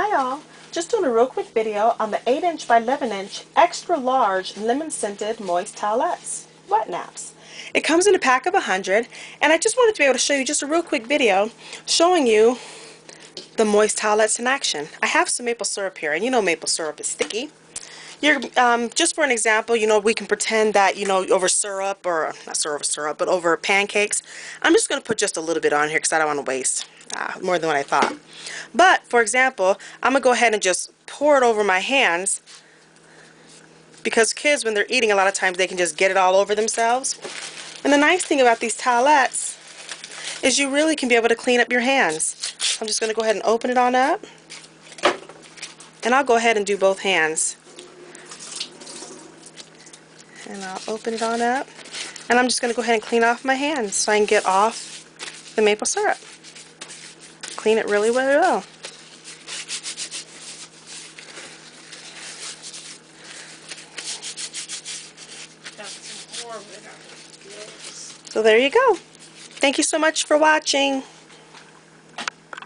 Hi all, just doing a real quick video on the 8" by 11" extra large lemon scented moist towelettes, wet naps. It comes in a pack of 100 and I just wanted to be able to show you just a real quick video showing you the moist towelettes in action. I have some maple syrup here, and you know maple syrup is sticky. You're, just for an example, we can pretend that, over syrup, or not over syrup, but over pancakes. I'm just going to put just a little bit on here because I don't want to waste more than what I thought. But, for example, I'm going to go ahead and just pour it over my hands, because kids, when they're eating, a lot of times they can just get it all over themselves. And the nice thing about these towelettes is you really can be able to clean up your hands. I'm just going to go ahead and open it on up. And I'll go ahead and do both hands. And I'll open it on up. And I'm just going to go ahead and clean off my hands so I can get off the maple syrup. Clean it really, really well. So there you go. Thank you so much for watching.